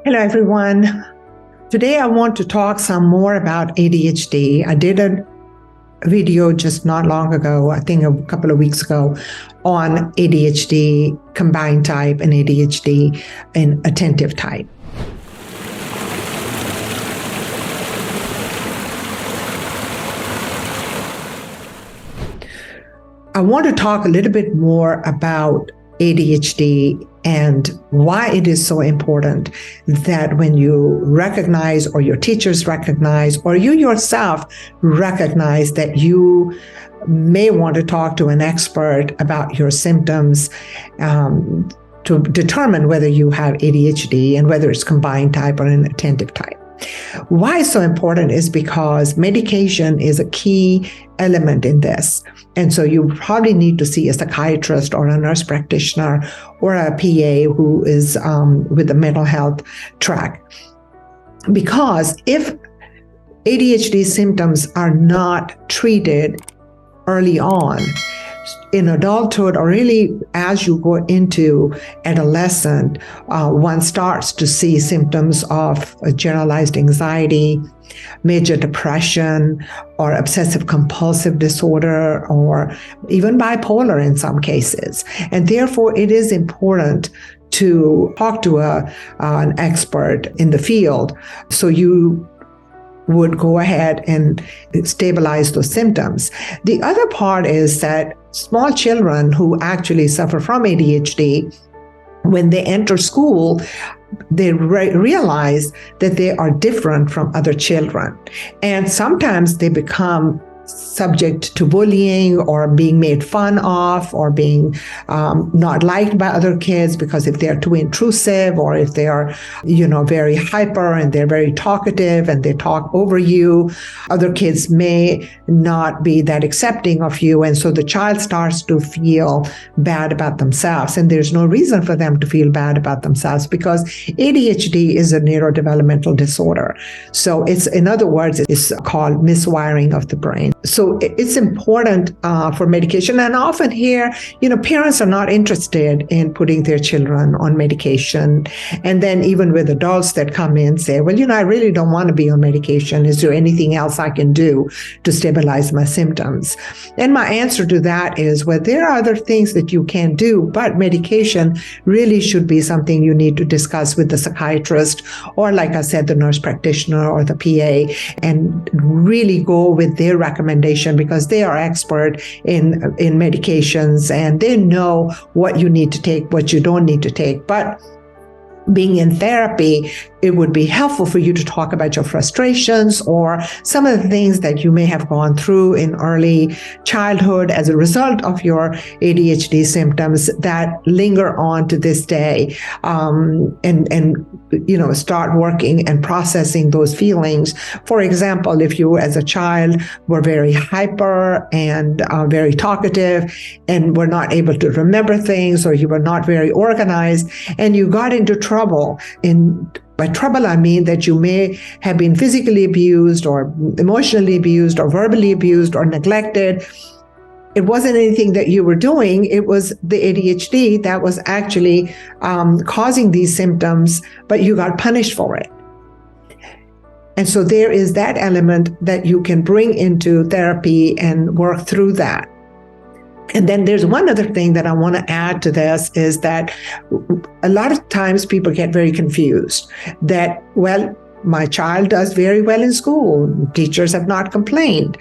Hello, everyone. Today, I want to talk some more about ADHD. I did a video just not long ago, I think a couple of weeks ago, on ADHD combined type and ADHD in attentive type. I want to talk a little bit more about ADHD and why it is so important that when you recognize, or your teachers recognize, or you yourself recognize that you may want to talk to an expert about your symptoms to determine whether you have ADHD and whether it's combined type or an attentive type. Why it's so important is because medication is a key element in this. And so you probably need to see a psychiatrist or a nurse practitioner or a PA who is with the mental health track. Because if ADHD symptoms are not treated early on, in adulthood, or really as you go into adolescence, one starts to see symptoms of generalized anxiety, major depression, or obsessive compulsive disorder, or even bipolar in some cases. And therefore, it is important to talk to an expert in the field so you would go ahead and stabilize those symptoms. The other part is that small children who actually suffer from ADHD, when they enter school, they realize that they are different from other children. And sometimes they become subject to bullying or being made fun of or being not liked by other kids because if they're too intrusive or if they are, very hyper and they're very talkative and they talk over you, other kids may not be that accepting of you. And so the child starts to feel bad about themselves. And there's no reason for them to feel bad about themselves because ADHD is a neurodevelopmental disorder. So in other words, it's called miswiring of the brain. So it's important for medication. And often here, parents are not interested in putting their children on medication. And then even with adults that come in say, well, I really don't want to be on medication. Is there anything else I can do to stabilize my symptoms? And my answer to that is, well, there are other things that you can do, but medication really should be something you need to discuss with the psychiatrist or, like I said, the nurse practitioner or the PA, and really go with their recommendation because they are expert in medications and they know what you need to take, what you don't need to take. But being in therapy, it would be helpful for you to talk about your frustrations or some of the things that you may have gone through in early childhood as a result of your ADHD symptoms that linger on to this day, and start working and processing those feelings. For example, if you as a child were very hyper and very talkative and were not able to remember things, or you were not very organized and you got into trouble, by trouble, I mean that you may have been physically abused or emotionally abused or verbally abused or neglected. It wasn't anything that you were doing. It was the ADHD that was actually causing these symptoms, but you got punished for it. And so there is that element that you can bring into therapy and work through that. And then there's one other thing that I want to add to this is that a lot of times people get very confused that, well, my child does very well in school. Teachers have not complained.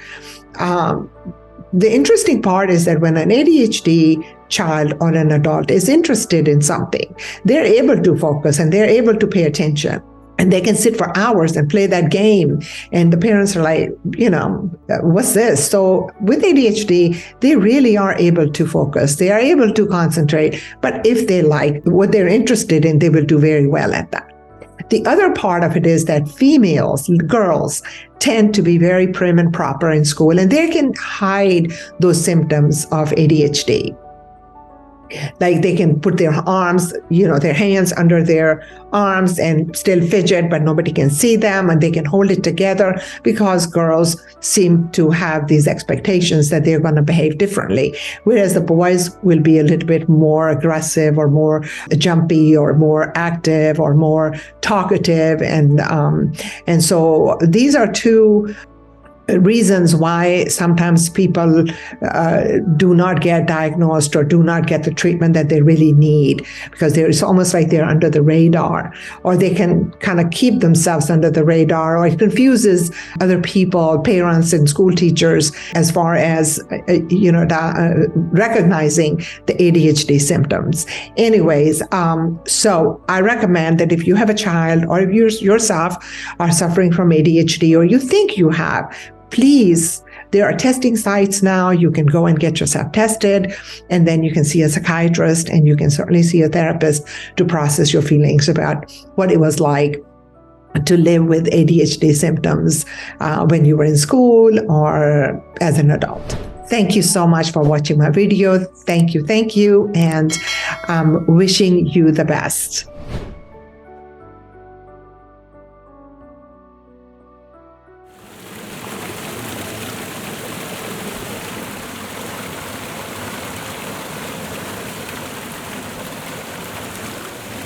The interesting part is that when an ADHD child or an adult is interested in something, they're able to focus and they're able to pay attention. And they can sit for hours and play that game. And the parents are like, what's this? So with ADHD, they really are able to focus. They are able to concentrate. But if they like what they're interested in, they will do very well at that. The other part of it is that females, girls, tend to be very prim and proper in school, and they can hide those symptoms of ADHD. Like they can put their arms, their hands under their arms and still fidget, but nobody can see them, and they can hold it together because girls seem to have these expectations that they're going to behave differently, whereas the boys will be a little bit more aggressive or more jumpy or more active or more talkative. And so these are two reasons why sometimes people do not get diagnosed or do not get the treatment that they really need, because it's almost like they're under the radar, or they can kind of keep themselves under the radar, or it confuses other people, parents and school teachers, as far as recognizing the ADHD symptoms. Anyways, so I recommend that if you have a child, or if you yourself are suffering from ADHD, or you think you have, please, there are testing sites now. You can go and get yourself tested, and then you can see a psychiatrist, and you can certainly see a therapist to process your feelings about what it was like to live with ADHD symptoms when you were in school or as an adult. Thank you so much for watching my video. Thank you, and wishing you the best.